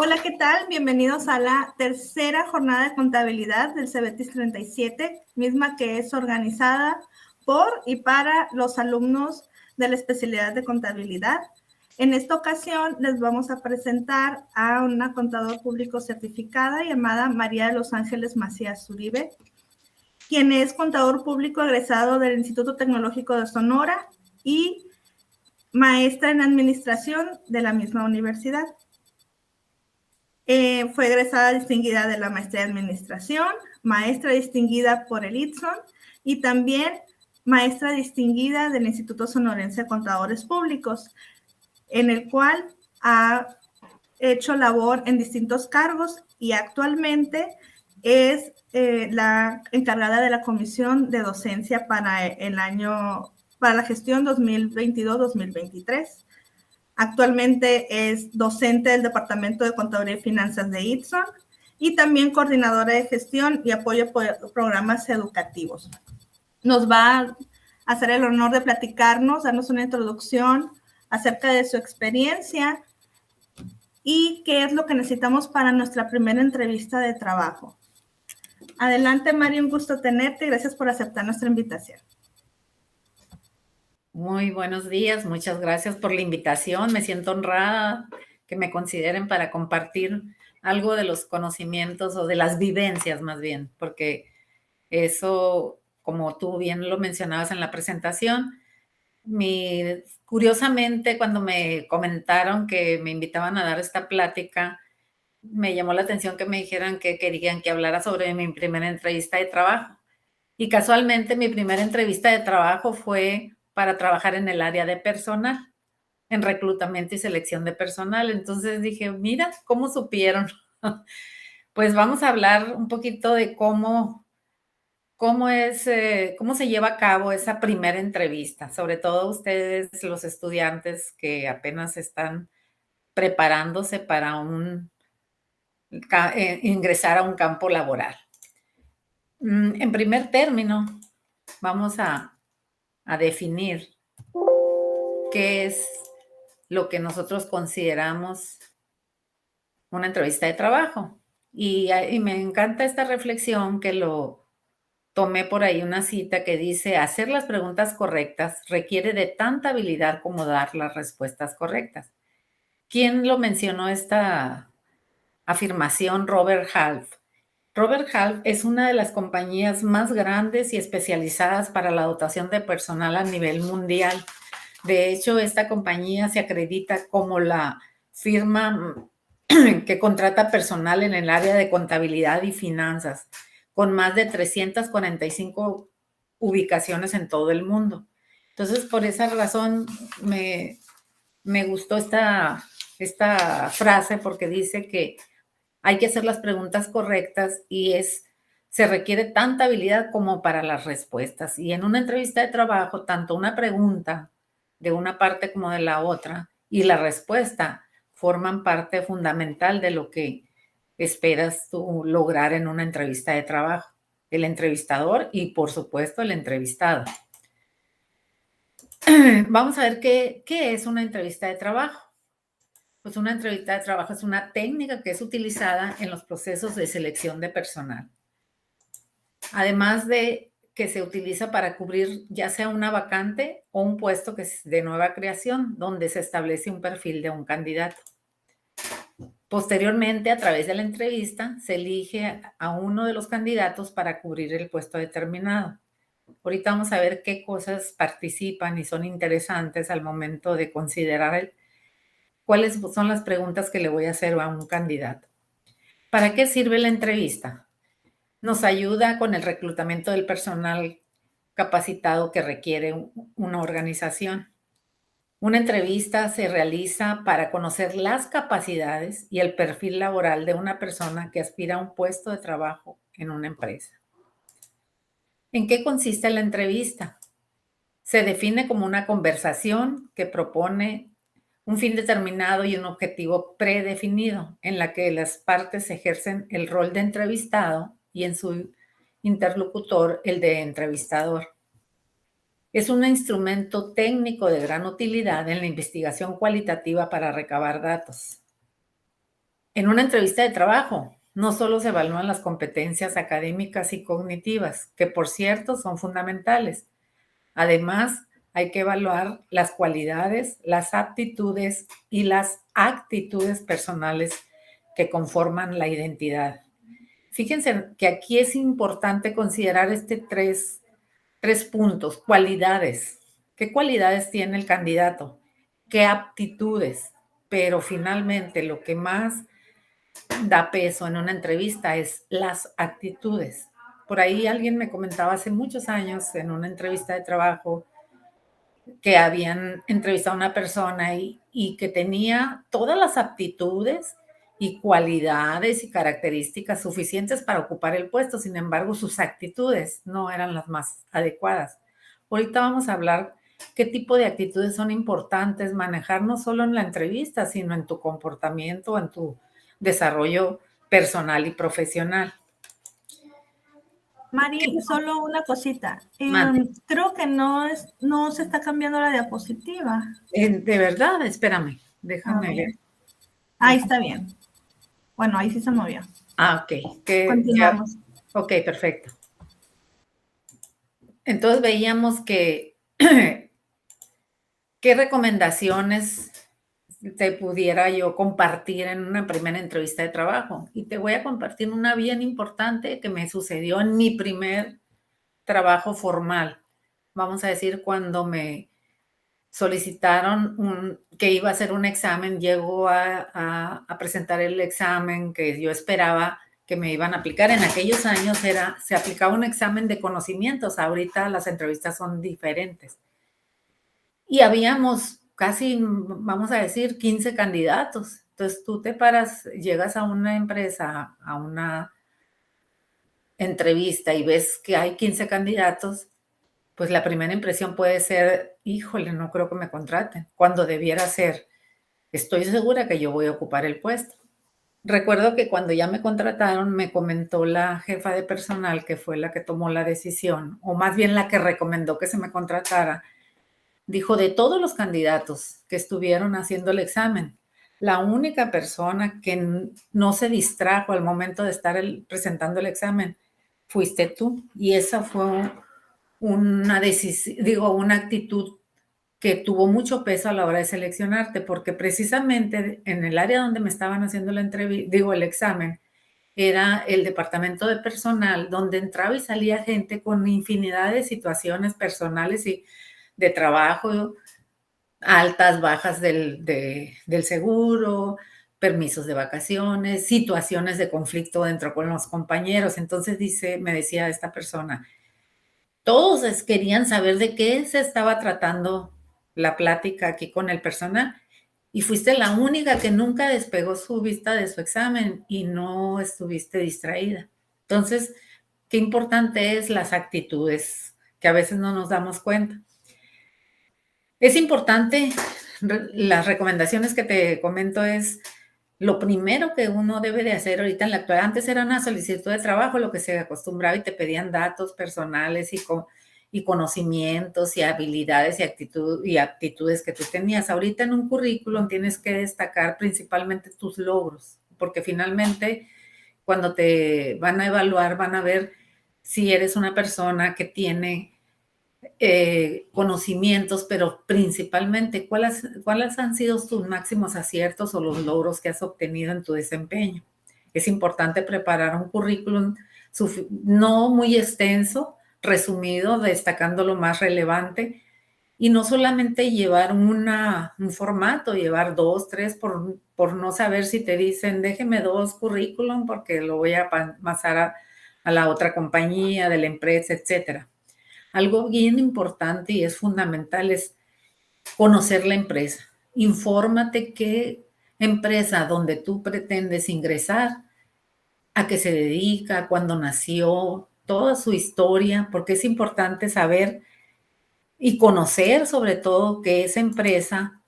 Hola, ¿qué tal? Bienvenidos a la tercera jornada de contabilidad del CEBETIS 37, misma que es organizada por y para los alumnos de la especialidad de contabilidad. En esta ocasión les vamos a presentar a una contador público certificada llamada María de los Ángeles Macías Uribe, quien es contador público egresado del Instituto Tecnológico de Sonora y maestra en administración de la misma universidad. Fue egresada distinguida de la maestría de administración, maestra distinguida por el ITSON y también maestra distinguida del Instituto Sonorense de Contadores Públicos, en el cual ha hecho labor en distintos cargos y actualmente es la encargada de la comisión de docencia para la gestión 2022-2023. Actualmente es docente del Departamento de Contaduría y Finanzas de ITSON y también coordinadora de gestión y apoyo a programas educativos. Nos va a hacer el honor de platicarnos, darnos una introducción acerca de su experiencia y qué es lo que necesitamos para nuestra primera entrevista de trabajo. Adelante, María, un gusto tenerte y gracias por aceptar nuestra invitación. Muy buenos días, muchas gracias por la invitación. Me siento honrada que me consideren para compartir algo de los conocimientos o de las vivencias más bien, porque eso, como tú bien lo mencionabas en la presentación, curiosamente cuando me comentaron que me invitaban a dar esta plática, me llamó la atención que me dijeran que querían que hablara sobre mi primera entrevista de trabajo. Y casualmente mi primera entrevista de trabajo fue para trabajar en el área de personal, en reclutamiento y selección de personal. Entonces dije, mira, ¿cómo supieron? Pues vamos a hablar un poquito de cómo se lleva a cabo esa primera entrevista, sobre todo ustedes, los estudiantes que apenas están preparándose para ingresar a un campo laboral. En primer término, vamos a definir qué es lo que nosotros consideramos una entrevista de trabajo. Y me encanta esta reflexión que lo tomé por ahí una cita que dice, hacer las preguntas correctas requiere de tanta habilidad como dar las respuestas correctas. ¿Quién lo mencionó esta afirmación? Robert Half. Robert Half es una de las compañías más grandes y especializadas para la dotación de personal a nivel mundial. De hecho, esta compañía se acredita como la firma que contrata personal en el área de contabilidad y finanzas, con más de 345 ubicaciones en todo el mundo. Entonces, por esa razón me gustó esta frase, porque dice que hay que hacer las preguntas correctas y se requiere tanta habilidad como para las respuestas. Y en una entrevista de trabajo, tanto una pregunta de una parte como de la otra y la respuesta forman parte fundamental de lo que esperas tú lograr en una entrevista de trabajo. El entrevistador y, por supuesto, el entrevistado. Vamos a ver qué es una entrevista de trabajo. Pues una entrevista de trabajo es una técnica que es utilizada en los procesos de selección de personal. Además de que se utiliza para cubrir ya sea una vacante o un puesto que es de nueva creación, donde se establece un perfil de un candidato. Posteriormente, a través de la entrevista, se elige a uno de los candidatos para cubrir el puesto determinado. Ahorita vamos a ver qué cosas participan y son interesantes al momento de considerar cuáles son las preguntas que le voy a hacer a un candidato. ¿Para qué sirve la entrevista? Nos ayuda con el reclutamiento del personal capacitado que requiere una organización. Una entrevista se realiza para conocer las capacidades y el perfil laboral de una persona que aspira a un puesto de trabajo en una empresa. ¿En qué consiste la entrevista? Se define como una conversación que propone un fin determinado y un objetivo predefinido, en la que las partes ejercen el rol de entrevistado y en su interlocutor el de entrevistador. Es un instrumento técnico de gran utilidad en la investigación cualitativa para recabar datos. En una entrevista de trabajo, no solo se evalúan las competencias académicas y cognitivas, que por cierto son fundamentales. Además, hay que evaluar las cualidades, las aptitudes y las actitudes personales que conforman la identidad. Fíjense que aquí es importante considerar tres puntos. Cualidades. ¿Qué cualidades tiene el candidato? ¿Qué aptitudes? Pero finalmente lo que más da peso en una entrevista es las actitudes. Por ahí alguien me comentaba hace muchos años en una entrevista de trabajo que habían entrevistado a una persona y que tenía todas las aptitudes y cualidades y características suficientes para ocupar el puesto. Sin embargo, sus actitudes no eran las más adecuadas. Ahorita vamos a hablar qué tipo de actitudes son importantes manejar no solo en la entrevista, sino en tu comportamiento, en tu desarrollo personal y profesional. Mari, solo una cosita. Mande. Creo que no se está cambiando la diapositiva. De verdad, espérame, A déjame ver. ver. Ahí está bien. Bueno, ahí sí se movió. Ok, que ya, Continuamos. ok, perfecto. Entonces veíamos que qué recomendaciones te pudiera yo compartir en una primera entrevista de trabajo. Y te voy a compartir una bien importante que me sucedió en mi primer trabajo formal. Vamos a decir, cuando me solicitaron que iba a hacer un examen, llego a presentar el examen que yo esperaba que me iban a aplicar. En aquellos años se aplicaba un examen de conocimientos, ahorita las entrevistas son diferentes. Y habíamos casi, vamos a decir, 15 candidatos. Entonces tú te paras, llegas a una empresa, a una entrevista y ves que hay 15 candidatos, pues la primera impresión puede ser, híjole, no creo que me contraten, cuando debiera ser, estoy segura que yo voy a ocupar el puesto. Recuerdo que cuando ya me contrataron, me comentó la jefa de personal, que fue la que tomó la decisión, o más bien la que recomendó que se me contratara, dijo, de todos los candidatos que estuvieron haciendo el examen, la única persona que no se distrajo al momento de estar presentando el examen fuiste tú. Y esa fue una decisión, digo, una actitud que tuvo mucho peso a la hora de seleccionarte, porque precisamente en el área donde me estaban haciendo la entrevista, digo, el examen, era el departamento de personal, donde entraba y salía gente con infinidad de situaciones personales y de trabajo, altas, bajas del seguro, permisos de vacaciones, situaciones de conflicto dentro con los compañeros. Entonces me decía esta persona, todos querían saber de qué se estaba tratando la plática aquí con el personal y fuiste la única que nunca despegó su vista de su examen y no estuviste distraída. Entonces, qué importante es las actitudes, que a veces no nos damos cuenta. Es importante, las recomendaciones que te comento es, lo primero que uno debe de hacer ahorita en la actualidad, antes era una solicitud de trabajo, lo que se acostumbraba y te pedían datos personales y conocimientos y habilidades y aptitudes que tú tenías. Ahorita en un currículum tienes que destacar principalmente tus logros, porque finalmente cuando te van a evaluar van a ver si eres una persona que tiene conocimientos, pero principalmente cuáles han sido tus máximos aciertos o los logros que has obtenido en tu desempeño. Es importante preparar un currículum no muy extenso, resumido, destacando lo más relevante y no solamente llevar un formato, llevar 2, 3 por no saber si te dicen déjeme 2 currículum porque lo voy a pasar a la otra compañía de la empresa, etcétera. Algo bien importante y es fundamental es conocer la empresa. Infórmate qué empresa donde tú pretendes ingresar, a qué se dedica, cuándo nació, toda su historia, porque es importante saber y conocer sobre todo que esa empresa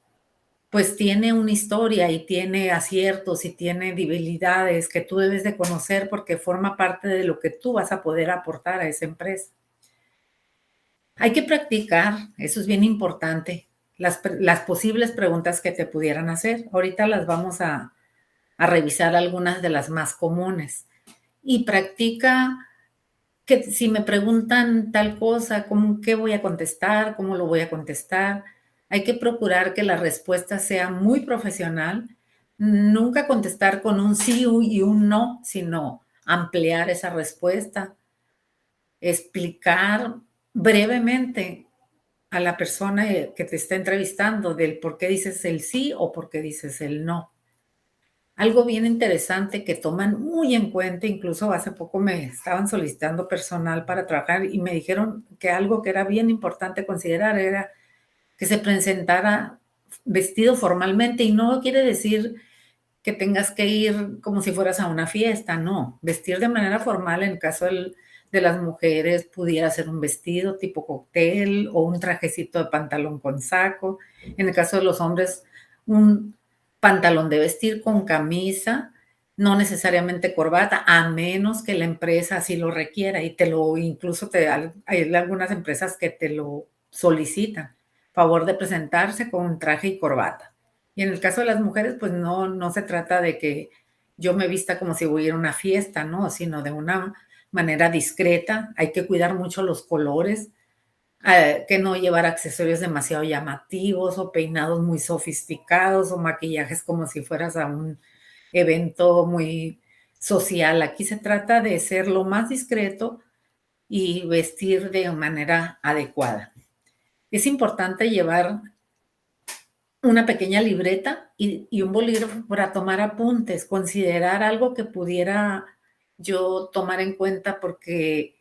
pues tiene una historia y tiene aciertos y tiene debilidades que tú debes de conocer porque forma parte de lo que tú vas a poder aportar a esa empresa. Hay que practicar, eso es bien importante, las posibles preguntas que te pudieran hacer. Ahorita las vamos a a revisar algunas de las más comunes. Y practica que si me preguntan tal cosa, ¿cómo, qué voy a contestar? ¿Cómo lo voy a contestar? Hay que procurar que la respuesta sea muy profesional. Nunca contestar con un sí y un no, sino ampliar esa respuesta. Explicar brevemente a la persona que te está entrevistando del por qué dices el sí o por qué dices el no. Algo bien interesante que toman muy en cuenta, incluso hace poco me estaban solicitando personal para trabajar y me dijeron que algo que era bien importante considerar era que se presentara vestido formalmente, y no quiere decir que tengas que ir como si fueras a una fiesta, no. Vestir de manera formal, en caso de las mujeres, pudiera ser un vestido tipo cóctel o un trajecito de pantalón con saco. En el caso de los hombres, un pantalón de vestir con camisa, no necesariamente corbata, a menos que la empresa así lo requiera, y incluso hay algunas empresas que te lo solicitan. Favor de presentarse con un traje y corbata. Y en el caso de las mujeres, pues no se trata de que yo me vista como si voy a ir a una fiesta, ¿no? Sino de una manera discreta. Hay que cuidar mucho los colores, que no llevar accesorios demasiado llamativos o peinados muy sofisticados o maquillajes como si fueras a un evento muy social. Aquí se trata de ser lo más discreto y vestir de manera adecuada. Es importante llevar una pequeña libreta y un bolígrafo para tomar apuntes, considerar algo que pudiera yo tomar en cuenta, porque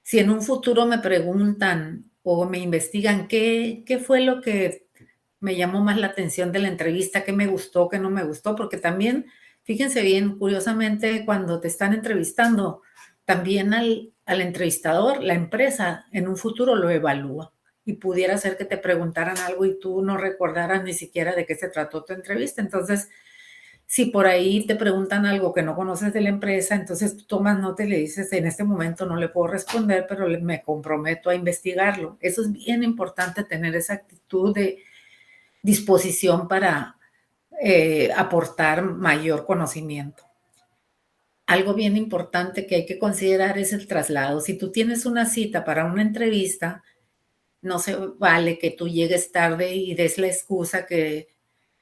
si en un futuro me preguntan o me investigan qué fue lo que me llamó más la atención de la entrevista, qué me gustó, qué no me gustó, porque también, fíjense bien, curiosamente, cuando te están entrevistando, también al entrevistador, la empresa en un futuro lo evalúa, y pudiera ser que te preguntaran algo y tú no recordaras ni siquiera de qué se trató tu entrevista. Entonces, si por ahí te preguntan algo que no conoces de la empresa, entonces tú tomas nota y le dices, en este momento no le puedo responder, pero me comprometo a investigarlo. Eso es bien importante, tener esa actitud de disposición para aportar mayor conocimiento. Algo bien importante que hay que considerar es el traslado. Si tú tienes una cita para una entrevista, no se vale que tú llegues tarde y des la excusa que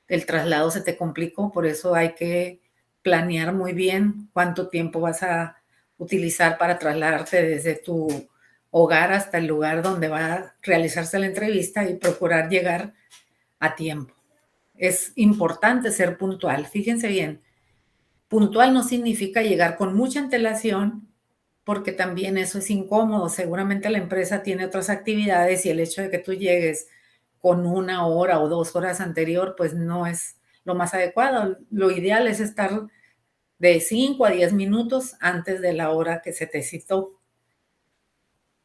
el traslado se te complicó. Por eso hay que planear muy bien cuánto tiempo vas a utilizar para trasladarte desde tu hogar hasta el lugar donde va a realizarse la entrevista, y procurar llegar a tiempo. Es importante ser puntual. Fíjense bien, puntual no significa llegar con mucha antelación, porque también eso es incómodo. Seguramente la empresa tiene otras actividades y el hecho de que tú llegues con 1 hora o 2 horas anterior, pues no es lo más adecuado. Lo ideal es estar de 5 a 10 minutos antes de la hora que se te citó.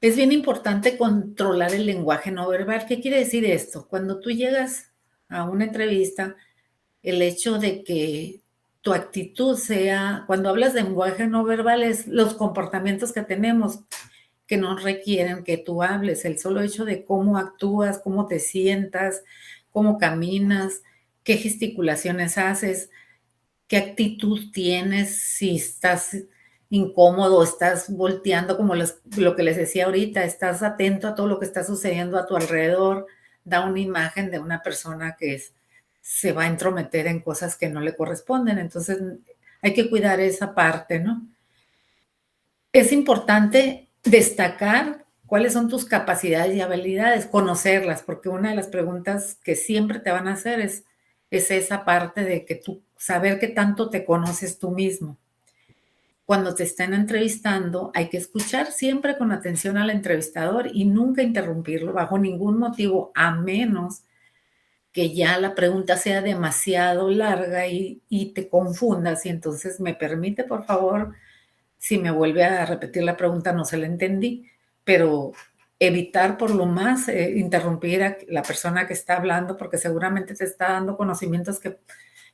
Es bien importante controlar el lenguaje no verbal. ¿Qué quiere decir esto? Cuando tú llegas a una entrevista, el hecho de que tu actitud sea, cuando hablas de lenguaje no verbal, es los comportamientos que tenemos, que no requieren que tú hables. El solo hecho de cómo actúas, cómo te sientas, cómo caminas, qué gesticulaciones haces, qué actitud tienes, si estás incómodo, estás volteando, como lo que les decía ahorita, estás atento a todo lo que está sucediendo a tu alrededor, da una imagen de una persona que se va a entrometer en cosas que no le corresponden. Entonces, hay que cuidar esa parte, ¿no? Es importante destacar cuáles son tus capacidades y habilidades, conocerlas, porque una de las preguntas que siempre te van a hacer es esa parte de que tú, saber qué tanto te conoces tú mismo. Cuando te estén entrevistando, hay que escuchar siempre con atención al entrevistador y nunca interrumpirlo bajo ningún motivo, a menos que ya la pregunta sea demasiado larga y te confundas. Y entonces, ¿me permite, por favor? Si me vuelve a repetir la pregunta, no se la entendí, pero evitar por lo más interrumpir a la persona que está hablando, porque seguramente te está dando conocimientos,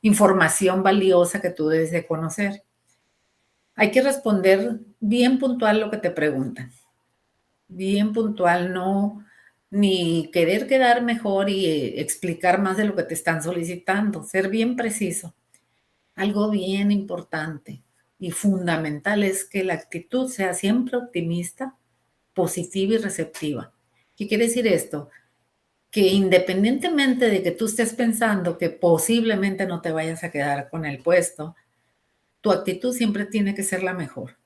información valiosa que tú debes de conocer. Hay que responder bien puntual lo que te preguntan. Bien puntual, no ni querer quedar mejor y explicar más de lo que te están solicitando. Ser bien preciso. algo bien importante y fundamental es que la actitud sea siempre optimista, positiva y receptiva. ¿Qué quiere decir esto? Que independientemente de que tú estés pensando que posiblemente no te vayas a quedar con el puesto, tu actitud siempre tiene que ser la mejor.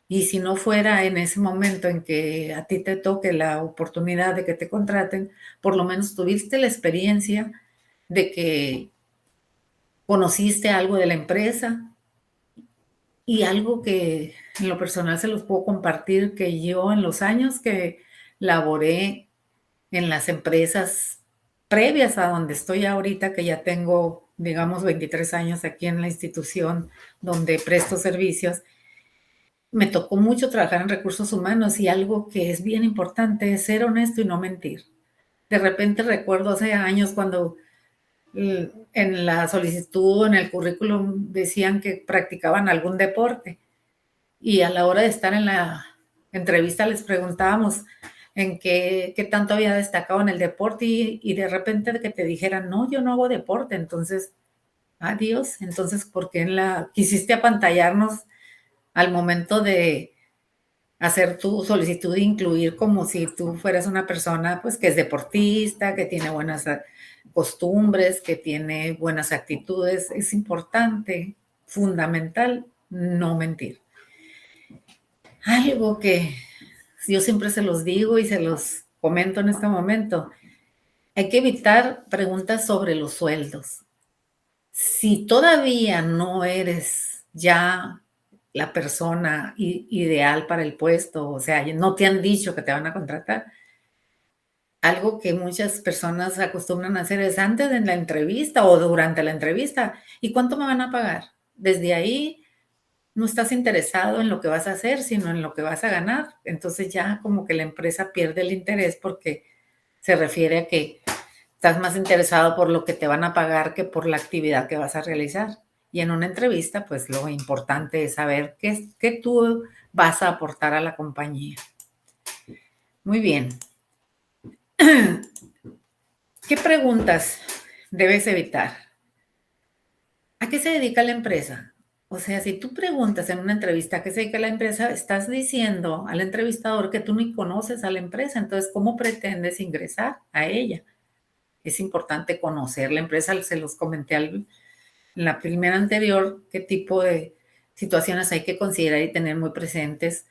Y si no fuera en ese momento en que a ti te toque la oportunidad de que te contraten, por lo menos tuviste la experiencia de que conociste algo de la empresa y algo que en lo personal se los puedo compartir, que yo en los años que laboré en las empresas previas a donde estoy ahorita, que ya tengo, digamos, 23 años aquí en la institución donde presto servicios, me tocó mucho trabajar en recursos humanos y algo que es bien importante es ser honesto y no mentir. De repente recuerdo hace años cuando en la solicitud, en el currículum, decían que practicaban algún deporte y a la hora de estar en la entrevista les preguntábamos en qué tanto había destacado en el deporte y de repente de que te dijeran, no, yo no hago deporte, entonces, adiós, entonces, ¿por qué quisiste apantallarnos al momento de hacer tu solicitud de incluir como si tú fueras una persona pues que es deportista, que tiene buenas costumbres, que tiene buenas actitudes? Es importante, fundamental, no mentir. Algo que yo siempre se los digo y se los comento en este momento, hay que evitar preguntas sobre los sueldos. Si todavía no eres ya la persona ideal para el puesto, o sea, no te han dicho que te van a contratar, algo que muchas personas acostumbran a hacer es antes de la entrevista o durante la entrevista, ¿y cuánto me van a pagar? Desde ahí no estás interesado en lo que vas a hacer, sino en lo que vas a ganar. Entonces ya como que la empresa pierde el interés porque se refiere a que estás más interesado por lo que te van a pagar que por la actividad que vas a realizar. Y en una entrevista, pues lo importante es saber qué tú vas a aportar a la compañía. Muy bien. ¿Qué preguntas debes evitar? ¿A qué se dedica la empresa? O sea, si tú preguntas en una entrevista a qué se dedica la empresa, estás diciendo al entrevistador que tú ni conoces a la empresa. Entonces, ¿cómo pretendes ingresar a ella? Es importante conocer la empresa. Se los comenté en la primera anterior, qué tipo de situaciones hay que considerar y tener muy presentes,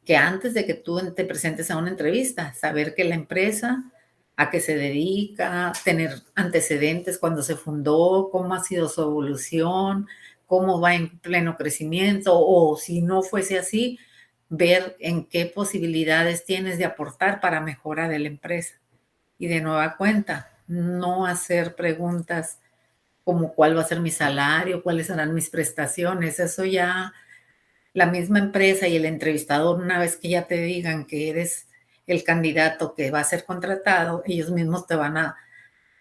que antes de que tú te presentes a una entrevista, saber que la empresa, a qué se dedica, tener antecedentes, cuando se fundó, cómo ha sido su evolución, cómo va en pleno crecimiento, o si no fuese así, ver en qué posibilidades tienes de aportar para mejora de la empresa. Y de nueva cuenta, no hacer preguntas como cuál va a ser mi salario, cuáles serán mis prestaciones. Eso ya la misma empresa y el entrevistador, una vez que ya te digan que eres el candidato que va a ser contratado, ellos mismos te van a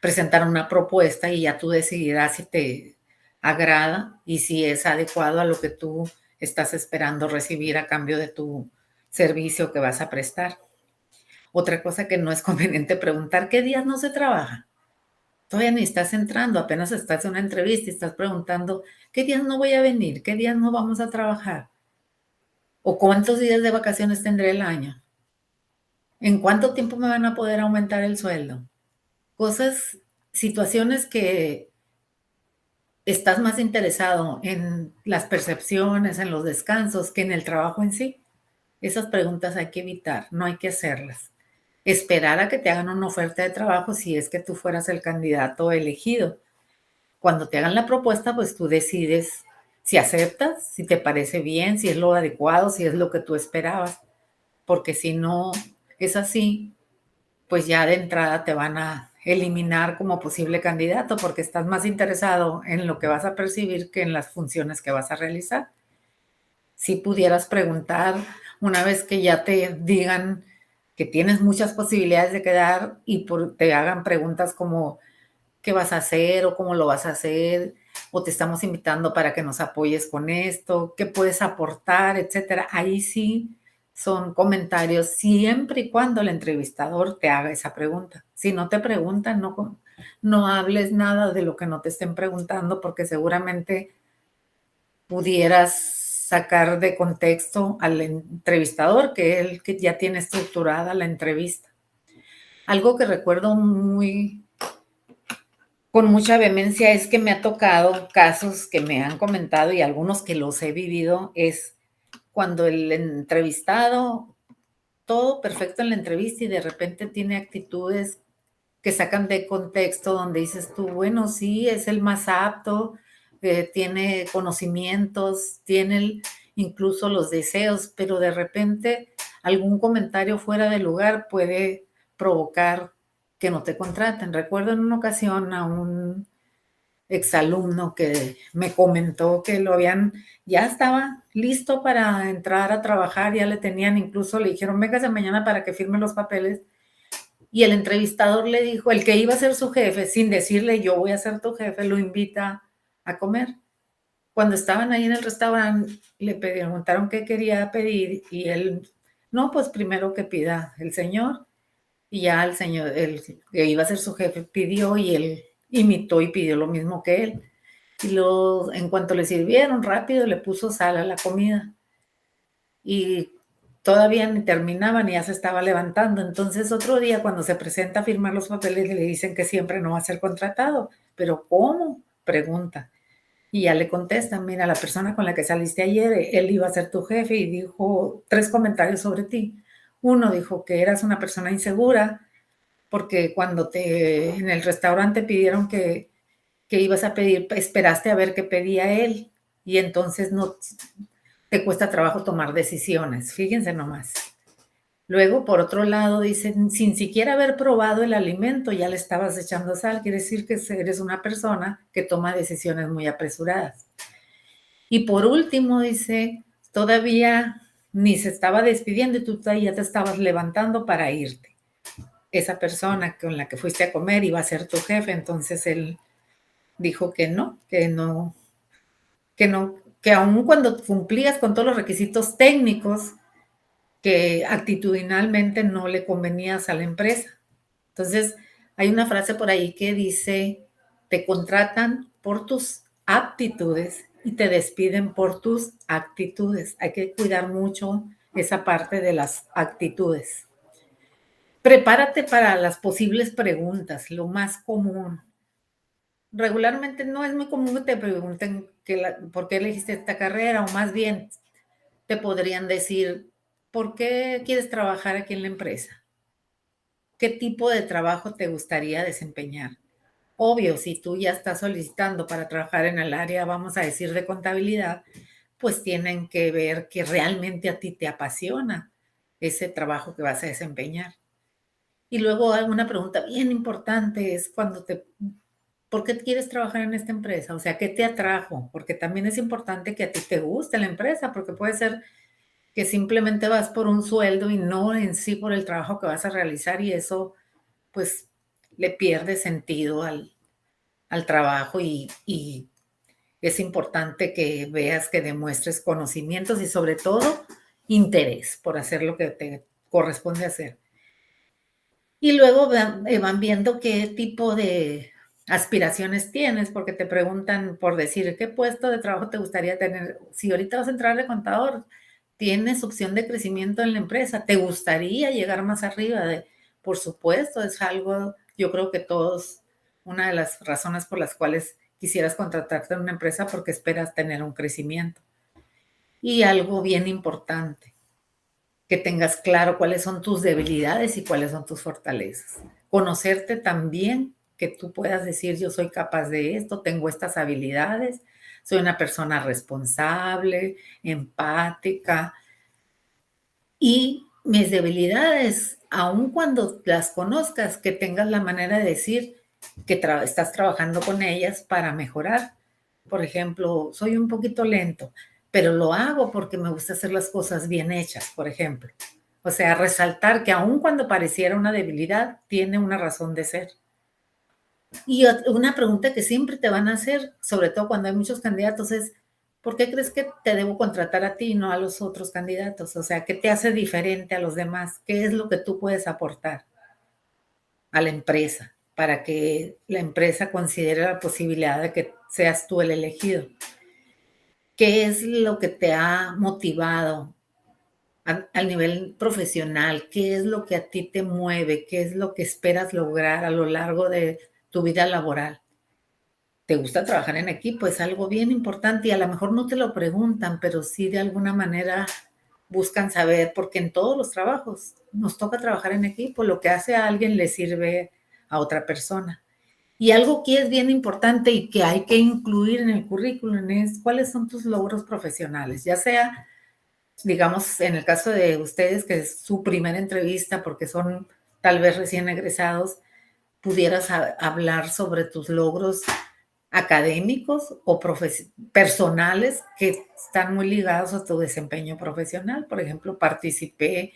presentar una propuesta y ya tú decidirás si te agrada y si es adecuado a lo que tú estás esperando recibir a cambio de tu servicio que vas a prestar. Otra cosa que no es conveniente preguntar, ¿qué días no se trabaja? Todavía ni estás entrando, apenas estás en una entrevista y estás preguntando, ¿qué días no voy a venir? ¿Qué días no vamos a trabajar? ¿O cuántos días de vacaciones tendré el año? ¿En cuánto tiempo me van a poder aumentar el sueldo? Cosas, situaciones que estás más interesado en las percepciones, en los descansos, que en el trabajo en sí. Esas preguntas hay que evitar, no hay que hacerlas. Esperar a que te hagan una oferta de trabajo si es que tú fueras el candidato elegido. Cuando te hagan la propuesta, pues tú decides si aceptas, si te parece bien, si es lo adecuado, si es lo que tú esperabas. Porque si no es así, pues ya de entrada te van a eliminar como posible candidato porque estás más interesado en lo que vas a percibir que en las funciones que vas a realizar. Si pudieras preguntar una vez que ya te digan que tienes muchas posibilidades de quedar y te hagan preguntas como qué vas a hacer o cómo lo vas a hacer, o te estamos invitando para que nos apoyes con esto, qué puedes aportar, etcétera. Ahí sí son comentarios siempre y cuando el entrevistador te haga esa pregunta. Si no te preguntan, no hables nada de lo que no te estén preguntando, porque seguramente pudieras sacar de contexto al entrevistador, que él que ya tiene estructurada la entrevista. Algo que recuerdo con mucha vehemencia es que me ha tocado casos que me han comentado y algunos que los he vivido, es cuando el entrevistado, todo perfecto en la entrevista y de repente tiene actitudes que sacan de contexto donde dices tú, bueno, sí, es el más apto, tiene conocimientos, tiene incluso los deseos, pero de repente algún comentario fuera de lugar puede provocar que no te contraten. Recuerdo en una ocasión a un exalumno que me comentó que ya estaba listo para entrar a trabajar, ya le tenían, incluso le dijeron, véngase mañana para que firme los papeles, y el entrevistador le dijo, el que iba a ser su jefe, sin decirle yo voy a ser tu jefe, lo invita a comer. Cuando estaban ahí en el restaurante, le preguntaron qué quería pedir y él, no, pues primero que pida el señor. Y ya el señor, el que iba a ser su jefe, pidió y él imitó y pidió lo mismo que él. Y en cuanto le sirvieron, rápido le puso sal a la comida. Y todavía ni terminaban y ya se estaba levantando. Entonces otro día cuando se presenta a firmar los papeles le dicen que siempre no va a ser contratado. ¿Pero cómo? Pregunta. Y ya le contestan, mira, la persona con la que saliste ayer, él iba a ser tu jefe y dijo 3 comentarios sobre ti. Uno dijo que eras una persona insegura porque cuando en el restaurante pidieron que ibas a pedir, esperaste a ver qué pedía él y entonces no te cuesta trabajo tomar decisiones. Fíjense nomás. Luego, por otro lado, dicen, sin siquiera haber probado el alimento, ya le estabas echando sal. Quiere decir que eres una persona que toma decisiones muy apresuradas. Y por último, dice, todavía ni se estaba despidiendo y tú ya te estabas levantando para irte. Esa persona con la que fuiste a comer iba a ser tu jefe, entonces él dijo que no, que aun cuando cumplías con todos los requisitos técnicos, que actitudinalmente no le convenías a la empresa. Entonces, hay una frase por ahí que dice, te contratan por tus aptitudes y te despiden por tus actitudes. Hay que cuidar mucho esa parte de las actitudes. Prepárate para las posibles preguntas, lo más común. Regularmente no es muy común que te pregunten por qué elegiste esta carrera, o más bien te podrían decir, ¿por qué quieres trabajar aquí en la empresa? ¿Qué tipo de trabajo te gustaría desempeñar? Obvio, si tú ya estás solicitando para trabajar en el área, vamos a decir, de contabilidad, pues tienen que ver que realmente a ti te apasiona ese trabajo que vas a desempeñar. Y luego una pregunta bien importante es ¿por qué quieres trabajar en esta empresa? O sea, ¿qué te atrajo? Porque también es importante que a ti te guste la empresa, porque puede ser que simplemente vas por un sueldo y no en sí por el trabajo que vas a realizar y eso pues le pierde sentido al trabajo y es importante que veas que demuestres conocimientos y sobre todo interés por hacer lo que te corresponde hacer. Y luego van viendo qué tipo de aspiraciones tienes, porque te preguntan por decir, ¿qué puesto de trabajo te gustaría tener? Si ahorita vas a entrar de contador, tienes opción de crecimiento en la empresa, ¿te gustaría llegar más arriba? Por supuesto, es algo, yo creo que todos, una de las razones por las cuales quisieras contratarte en una empresa porque esperas tener un crecimiento. Y algo bien importante, que tengas claro cuáles son tus debilidades y cuáles son tus fortalezas. Conocerte también, que tú puedas decir, yo soy capaz de esto, tengo estas habilidades, soy una persona responsable, empática. Y mis debilidades, aun cuando las conozcas, que tengas la manera de decir que estás trabajando con ellas para mejorar. Por ejemplo, soy un poquito lento, pero lo hago porque me gusta hacer las cosas bien hechas, por ejemplo. O sea, resaltar que aun cuando pareciera una debilidad, tiene una razón de ser. Y una pregunta que siempre te van a hacer, sobre todo cuando hay muchos candidatos, es, ¿por qué crees que te debo contratar a ti y no a los otros candidatos? O sea, ¿qué te hace diferente a los demás? ¿Qué es lo que tú puedes aportar a la empresa para que la empresa considere la posibilidad de que seas tú el elegido. ¿Qué es lo que te ha motivado al nivel profesional? ¿Qué es lo que a ti te mueve? ¿Qué es lo que esperas lograr a lo largo de tu vida laboral? ¿Te gusta trabajar en equipo? Es algo bien importante y a lo mejor no te lo preguntan, pero sí de alguna manera buscan saber, porque en todos los trabajos nos toca trabajar en equipo. Lo que hace a alguien le sirve a otra persona. Y algo que es bien importante y que hay que incluir en el currículum es cuáles son tus logros profesionales, ya sea, digamos, en el caso de ustedes, que es su primera entrevista porque son tal vez recién egresados, pudieras hablar sobre tus logros académicos o personales que están muy ligados a tu desempeño profesional. Por ejemplo, participé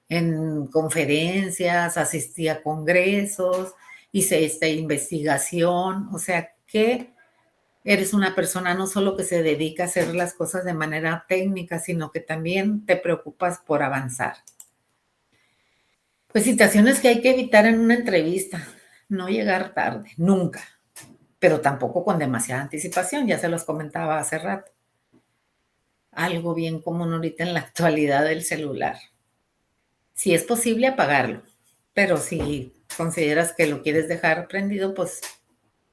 en conferencias, asistí a congresos, hice esta investigación, o sea que eres una persona no solo que se dedica a hacer las cosas de manera técnica, sino que también te preocupas por avanzar. Pues situaciones que hay que evitar en una entrevista: no llegar tarde, nunca, pero tampoco con demasiada anticipación, ya se los comentaba hace rato. Algo bien común ahorita en la actualidad, del celular. Si es posible, apagarlo, pero si consideras que lo quieres dejar prendido, pues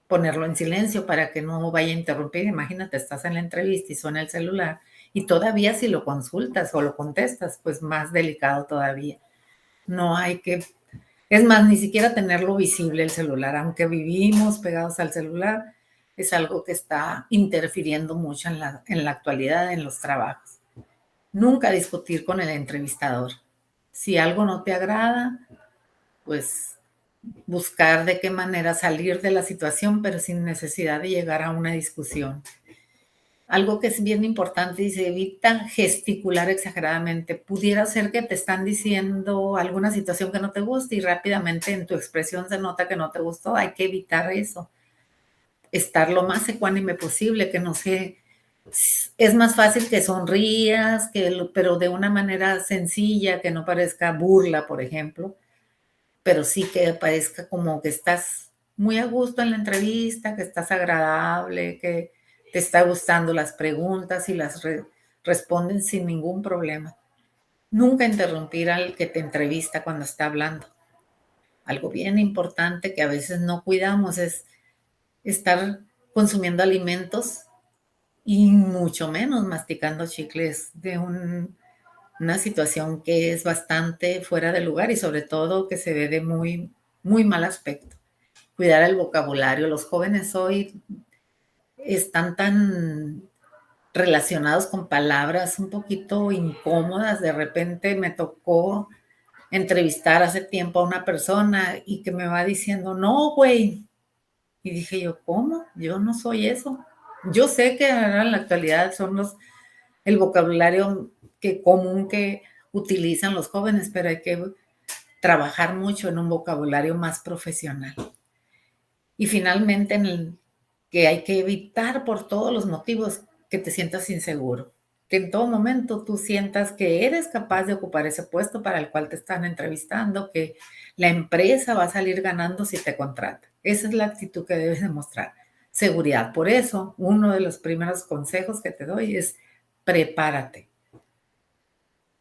ponerlo en silencio para que no vaya a interrumpir. Imagínate, estás en la entrevista y suena el celular y todavía si lo consultas o lo contestas, pues más delicado todavía. No hay que, es más, ni siquiera tenerlo visible el celular, aunque vivimos pegados al celular, es algo que está interfiriendo mucho en la actualidad en los trabajos. Nunca discutir con el entrevistador. Si algo no te agrada, pues buscar de qué manera salir de la situación, pero sin necesidad de llegar a una discusión. Algo que es bien importante y se evita gesticular exageradamente. Pudiera ser que te están diciendo alguna situación que no te gusta y rápidamente en tu expresión se nota que no te gustó. Hay que evitar eso. Estar lo más ecuánime posible, que no sé. Es más fácil que sonrías, pero de una manera sencilla, que no parezca burla, por ejemplo, pero sí que parezca como que estás muy a gusto en la entrevista, que estás agradable, que te está gustando las preguntas y las responden sin ningún problema. Nunca interrumpir al que te entrevista cuando está hablando. Algo bien importante que a veces no cuidamos es estar consumiendo alimentos y mucho menos masticando chicles de una situación que es bastante fuera de lugar y sobre todo que se ve de muy, muy mal aspecto. Cuidar el vocabulario. Los jóvenes hoy están tan relacionados con palabras un poquito incómodas. De repente me tocó entrevistar hace tiempo a una persona y que me va diciendo, no, güey. Y dije yo, ¿cómo? Yo no soy eso. Yo sé que ahora en la actualidad son el vocabulario común que utilizan los jóvenes, pero hay que trabajar mucho en un vocabulario más profesional. Y finalmente, que hay que evitar por todos los motivos que te sientas inseguro, que en todo momento tú sientas que eres capaz de ocupar ese puesto para el cual te están entrevistando, que la empresa va a salir ganando si te contrata. Esa es la actitud que debes demostrar. Seguridad. Por eso, uno de los primeros consejos que te doy es: prepárate.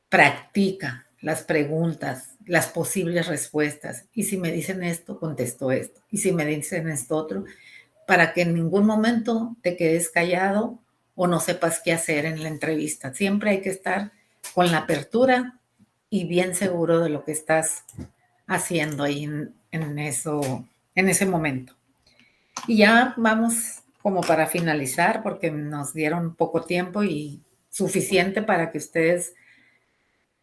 Practica las preguntas, las posibles respuestas. Y si me dicen esto, contesto esto. Y si me dicen esto otro, para que en ningún momento te quedes callado o no sepas qué hacer en la entrevista. Siempre hay que estar con la apertura y bien seguro de lo que estás haciendo ahí en ese momento. Y ya vamos como para finalizar, porque nos dieron poco tiempo y suficiente para que ustedes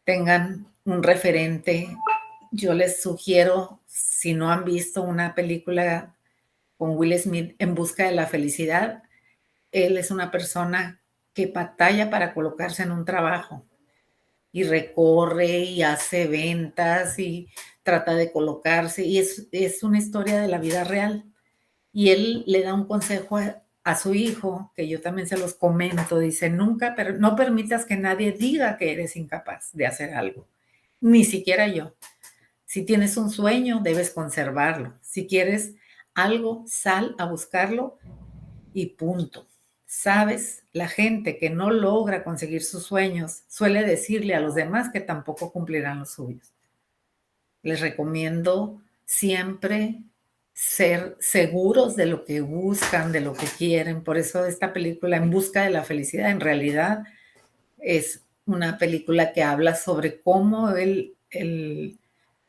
tengan un referente. Yo les sugiero, si no han visto una película con Will Smith, En busca de la felicidad, él es una persona que batalla para colocarse en un trabajo y recorre y hace ventas y trata de colocarse, y es una historia de la vida real. Y él le da un consejo a su hijo, que yo también se los comento. Dice, nunca, pero no permitas que nadie diga que eres incapaz de hacer algo, ni siquiera yo. Si tienes un sueño, debes conservarlo. Si quieres algo, sal a buscarlo y punto. Sabes, la gente que no logra conseguir sus sueños suele decirle a los demás que tampoco cumplirán los suyos. Les recomiendo siempre ser seguros de lo que buscan, de lo que quieren. Por eso esta película, En busca de la felicidad, en realidad es una película que habla sobre cómo el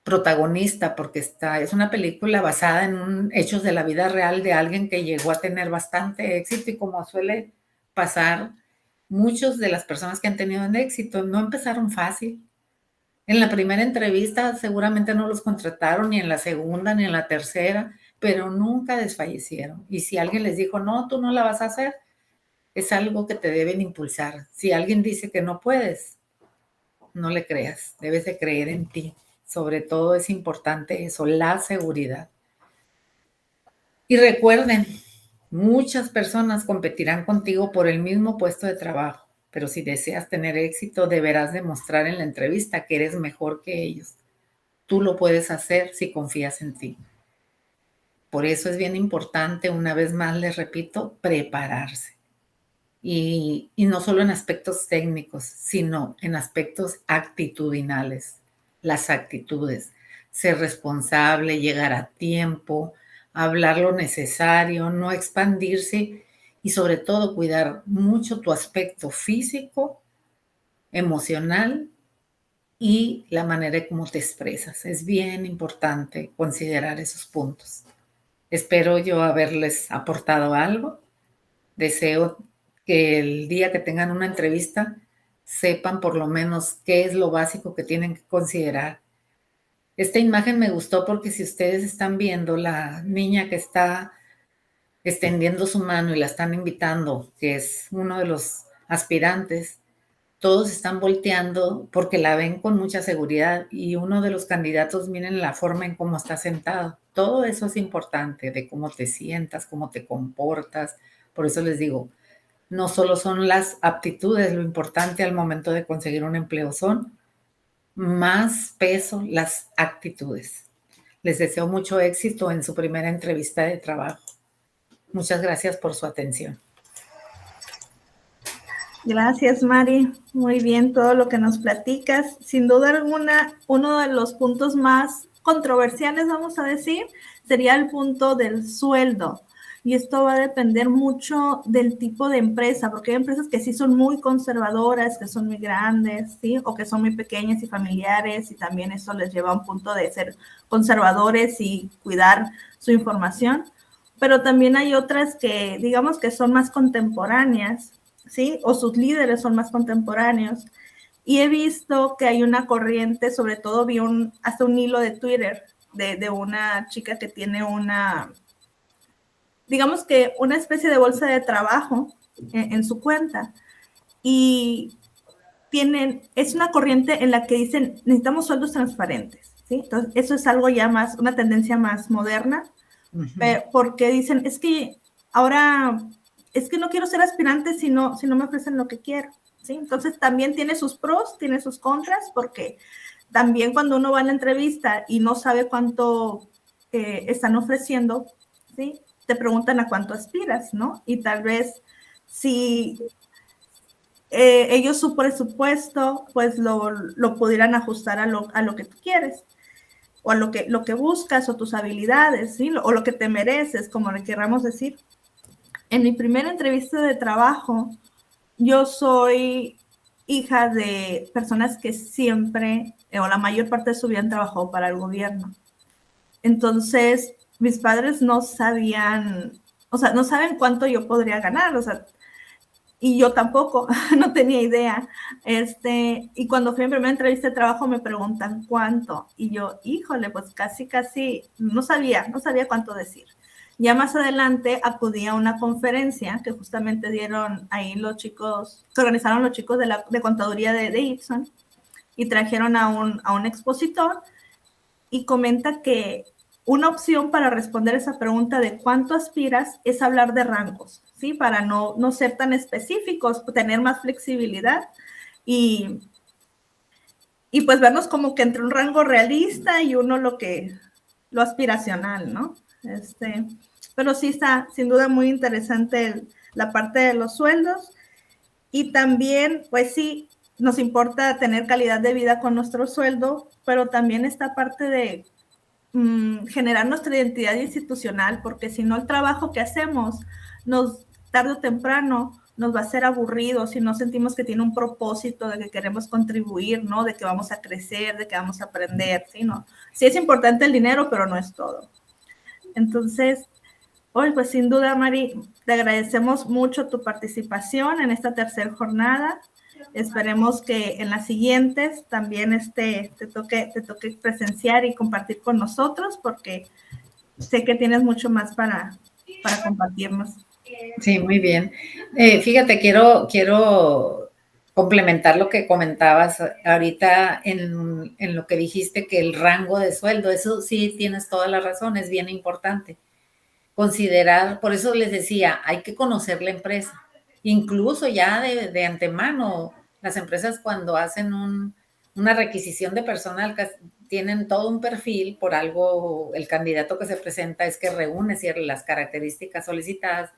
protagonista, porque es una película basada en hechos de la vida real de alguien que llegó a tener bastante éxito, y como suele pasar, muchas de las personas que han tenido éxito no empezaron fácil. En la primera entrevista seguramente no los contrataron, ni en la segunda, ni en la tercera, pero nunca desfallecieron. Y si alguien les dijo, no, tú no la vas a hacer, es algo que te deben impulsar. Si alguien dice que no puedes, no le creas, debes de creer en ti. Sobre todo es importante eso, la seguridad. Y recuerden, muchas personas competirán contigo por el mismo puesto de trabajo, pero si deseas tener éxito, deberás demostrar en la entrevista que eres mejor que ellos. Tú lo puedes hacer si confías en ti. Por eso es bien importante, una vez más les repito, prepararse. Y no solo en aspectos técnicos, sino en aspectos actitudinales, las actitudes, ser responsable, llegar a tiempo, hablar lo necesario, no expandirse y sobre todo cuidar mucho tu aspecto físico, emocional y la manera en cómo te expresas. Es bien importante considerar esos puntos. Espero yo haberles aportado algo. Deseo que el día que tengan una entrevista sepan por lo menos qué es lo básico que tienen que considerar. Esta imagen me gustó porque si ustedes están viendo la niña que está extendiendo su mano y la están invitando, que es uno de los aspirantes, todos están volteando porque la ven con mucha seguridad, y uno de los candidatos, miren la forma en cómo está sentado. Todo eso es importante, de cómo te sientas, cómo te comportas. Por eso les digo, no solo son las aptitudes lo importante al momento de conseguir un empleo, son más peso las actitudes. Les deseo mucho éxito en su primera entrevista de trabajo. Muchas gracias por su atención. Gracias, Mari. Muy bien todo lo que nos platicas. Sin duda alguna, uno de los puntos más controversiales, vamos a decir, sería el punto del sueldo. Y esto va a depender mucho del tipo de empresa, porque hay empresas que sí son muy conservadoras, que son muy grandes, ¿sí? O que son muy pequeñas y familiares, y también eso les lleva a un punto de ser conservadores y cuidar su información. Pero también hay otras que, digamos, que son más contemporáneas, ¿sí? O sus líderes son más contemporáneos. Y he visto que hay una corriente, sobre todo vi hasta un hilo de Twitter de una chica que tiene digamos que una especie de bolsa de trabajo en su cuenta. Y es una corriente en la que dicen, necesitamos sueldos transparentes, ¿sí? Entonces, eso es algo ya más, una tendencia más moderna, porque dicen, es que ahora, es que no quiero ser aspirante si no me ofrecen lo que quiero, ¿sí? Entonces, también tiene sus pros, tiene sus contras, porque también cuando uno va a la entrevista y no sabe cuánto están ofreciendo, ¿sí? Te preguntan a cuánto aspiras, ¿no? Y tal vez si ellos su presupuesto, pues lo pudieran ajustar a lo que tú quieres, o a lo que buscas, o tus habilidades, ¿sí? O lo que te mereces, como le queramos decir. En mi primera entrevista de trabajo, yo soy hija de personas que siempre, o la mayor parte de su vida han trabajado para el gobierno. Entonces, mis padres no sabían, o sea, no saben cuánto yo podría ganar, o sea, y yo tampoco, no tenía idea. Y cuando fui en primera entrevista de trabajo me preguntan cuánto, y yo, híjole, pues casi, no sabía cuánto decir. Ya más adelante acudí a una conferencia que justamente dieron ahí los chicos, que organizaron los chicos de contaduría de Ipson, y trajeron a un expositor, y comenta que una opción para responder esa pregunta de cuánto aspiras es hablar de rangos, ¿sí? Para no ser tan específicos, tener más flexibilidad. Y y pues vernos como que entre un rango realista y uno lo aspiracional, ¿no? Pero sí está sin duda muy interesante la parte de los sueldos, y también, pues sí, nos importa tener calidad de vida con nuestro sueldo, pero también esta parte de generar nuestra identidad institucional, porque si no el trabajo que hacemos tarde o temprano nos va a ser aburrido si no sentimos que tiene un propósito, de que queremos contribuir, ¿no? De que vamos a crecer, de que vamos a aprender, ¿sí? ¿No? Sí es importante el dinero, pero no es todo. Entonces, hoy pues sin duda, Mari, te agradecemos mucho tu participación en esta tercera jornada. Esperemos que en las siguientes también te toque presenciar y compartir con nosotros, porque sé que tienes mucho más para compartirnos. Sí, muy bien. Fíjate, quiero complementar lo que comentabas ahorita en lo que dijiste, que el rango de sueldo, eso sí tienes toda la razón, es bien importante. Considerar, por eso les decía, hay que conocer la empresa. Incluso ya de antemano, las empresas cuando hacen una requisición de personal, tienen todo un perfil, por algo el candidato que se presenta es que reúne las características solicitadas.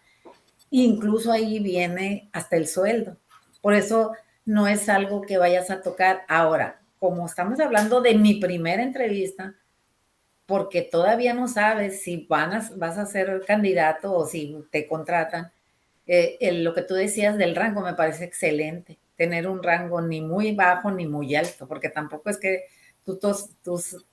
Incluso ahí viene hasta el sueldo. Por eso no es algo que vayas a tocar ahora. Como estamos hablando de mi primera entrevista, porque todavía no sabes si vas a ser candidato o si te contratan, lo que tú decías del rango me parece excelente. Tener un rango ni muy bajo ni muy alto, porque tampoco es que tú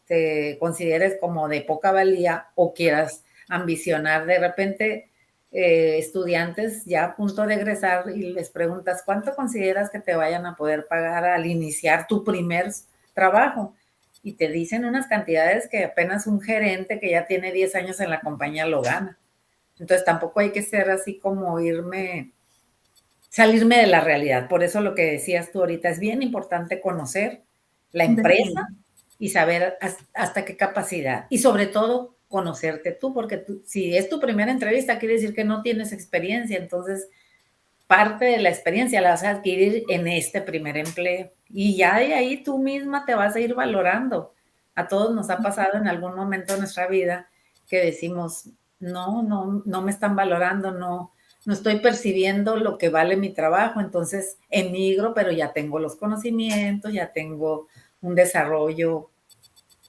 te consideres como de poca valía o quieras ambicionar. De repente, estudiantes ya a punto de egresar y les preguntas, ¿cuánto consideras que te vayan a poder pagar al iniciar tu primer trabajo? Y te dicen unas cantidades que apenas un gerente que ya tiene 10 años en la compañía lo gana. Entonces tampoco hay que ser así como salirme de la realidad. Por eso lo que decías tú ahorita, es bien importante conocer la empresa y saber hasta qué capacidad. Y sobre todo, conocerte tú, porque si es tu primera entrevista, quiere decir que no tienes experiencia. Entonces, parte de la experiencia la vas a adquirir en este primer empleo. Y ya de ahí tú misma te vas a ir valorando. A todos nos ha pasado en algún momento de nuestra vida que decimos, no me están valorando, no estoy percibiendo lo que vale mi trabajo, entonces emigro, pero ya tengo los conocimientos, ya tengo un desarrollo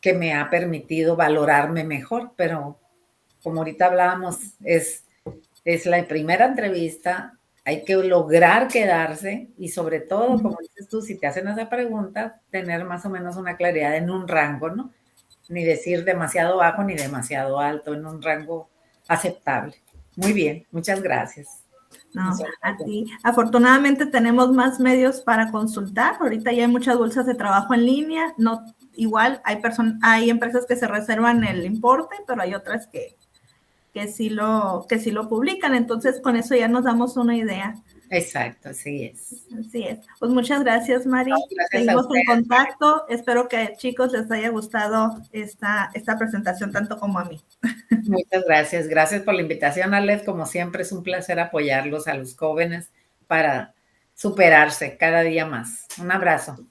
que me ha permitido valorarme mejor, pero como ahorita hablábamos, es la primera entrevista, hay que lograr quedarse y sobre todo, como dices tú, si te hacen esa pregunta, tener más o menos una claridad en un rango, ¿no? Ni decir demasiado bajo ni demasiado alto, en un rango aceptable. Muy bien, muchas gracias. No, a ti. Afortunadamente tenemos más medios para consultar. Ahorita ya hay muchas bolsas de trabajo en línea. No, igual hay empresas que se reservan el importe, pero hay otras que sí lo publican. Entonces, con eso ya nos damos una idea. Exacto, así es. Así es. Pues muchas gracias, Mari. Seguimos en contacto. Espero que, chicos, les haya gustado esta presentación tanto como a mí. Muchas gracias. Gracias por la invitación, Alex. Como siempre, es un placer apoyarlos a los jóvenes para superarse cada día más. Un abrazo.